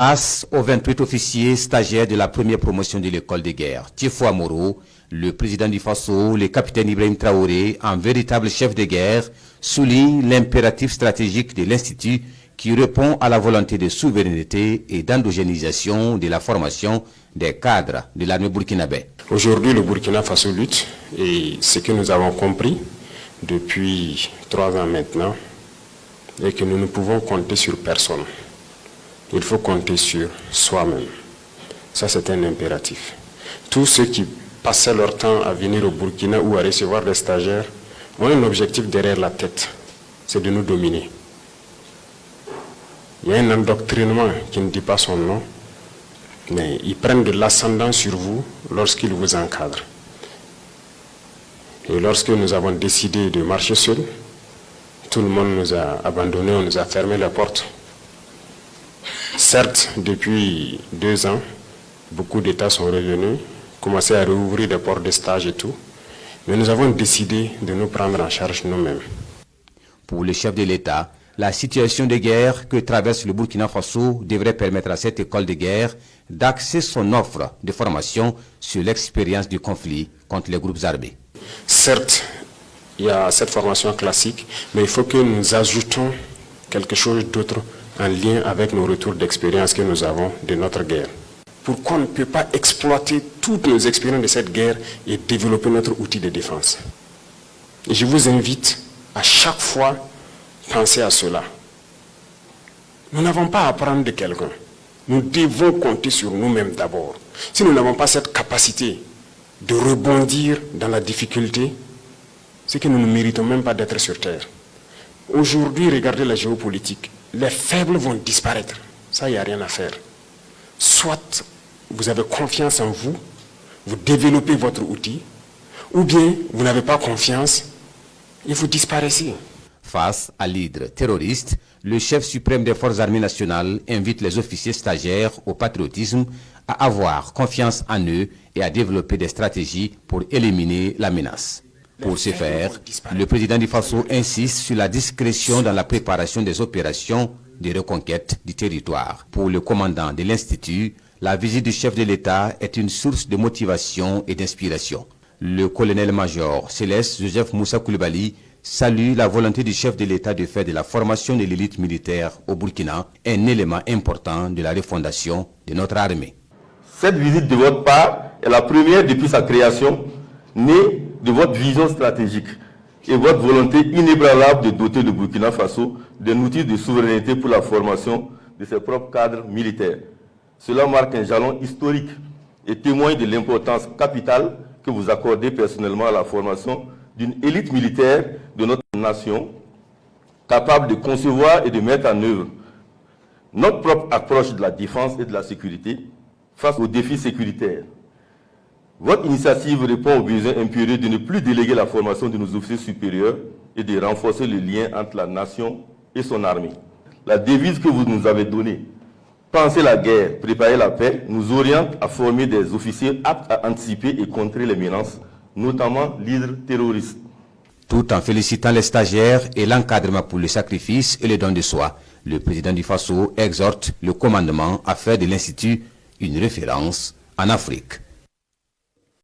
Grâce aux 28 officiers stagiaires de la première promotion de l'école de guerre, Tiefou Amoro, le président du Faso, le capitaine Ibrahim Traoré, un véritable chef de guerre, souligne l'impératif stratégique de l'Institut qui répond à la volonté de souveraineté et d'endogénisation de la formation des cadres de l'armée burkinabé. Aujourd'hui, le Burkina Faso lutte et ce que nous avons compris depuis 3 ans maintenant est que nous ne pouvons compter sur personne. Il faut compter sur soi-même. Ça, c'est un impératif. Tous ceux qui passaient leur temps à venir au Burkina ou à recevoir des stagiaires ont un objectif derrière la tête, c'est de nous dominer. Il y a un endoctrinement qui ne dit pas son nom, mais ils prennent de l'ascendant sur vous lorsqu'ils vous encadrent. Et lorsque nous avons décidé de marcher seuls, tout le monde nous a abandonnés, on nous a fermé la porte. Certes, depuis 2 ans, beaucoup d'États sont revenus, commencé à rouvrir des portes de stage et tout, mais nous avons décidé de nous prendre en charge nous-mêmes. Pour le chef de l'État, la situation de guerre que traverse le Burkina Faso devrait permettre à cette école de guerre d'axer son offre de formation sur l'expérience du conflit contre les groupes armés. Certes, il y a cette formation classique, mais il faut que nous ajoutons quelque chose d'autre en lien avec nos retours d'expérience que nous avons de notre guerre. Pourquoi on ne peut pas exploiter toutes nos expériences de cette guerre et développer notre outil de défense? Et je vous invite à chaque fois penser à cela. Nous n'avons pas à apprendre de quelqu'un. Nous devons compter sur nous-mêmes d'abord. Si nous n'avons pas cette capacité de rebondir dans la difficulté, c'est que nous ne méritons même pas d'être sur terre. Aujourd'hui, regardez la géopolitique. Les faibles vont disparaître. Ça, il n'y a rien à faire. Soit vous avez confiance en vous, vous développez votre outil, ou bien vous n'avez pas confiance et vous disparaissez. Face à l'hydre terroriste, le chef suprême des forces armées nationales invite les officiers stagiaires au patriotisme, à avoir confiance en eux et à développer des stratégies pour éliminer la menace. Pour ce faire, le président du Faso insiste sur la discrétion dans la préparation des opérations de reconquête du territoire. Pour le commandant de l'Institut, la visite du chef de l'État est une source de motivation et d'inspiration. Le colonel-major Céleste Joseph Moussa Koulibaly salue la volonté du chef de l'État de faire de la formation de l'élite militaire au Burkina un élément important de la refondation de notre armée. Cette visite de votre part est la première depuis sa création, née de votre vision stratégique et votre volonté inébranlable de doter le Burkina Faso d'un outil de souveraineté pour la formation de ses propres cadres militaires. Cela marque un jalon historique et témoigne de l'importance capitale que vous accordez personnellement à la formation d'une élite militaire de notre nation, capable de concevoir et de mettre en œuvre notre propre approche de la défense et de la sécurité face aux défis sécuritaires. Votre initiative répond au besoin impérieux de ne plus déléguer la formation de nos officiers supérieurs et de renforcer le lien entre la nation et son armée. La devise que vous nous avez donnée, penser la guerre, préparer la paix, nous oriente à former des officiers aptes à anticiper et contrer les menaces, notamment l'hydre terroriste. Tout en félicitant les stagiaires et l'encadrement pour le sacrifice et le don de soi, le président du Faso exhorte le commandement à faire de l'Institut une référence en Afrique.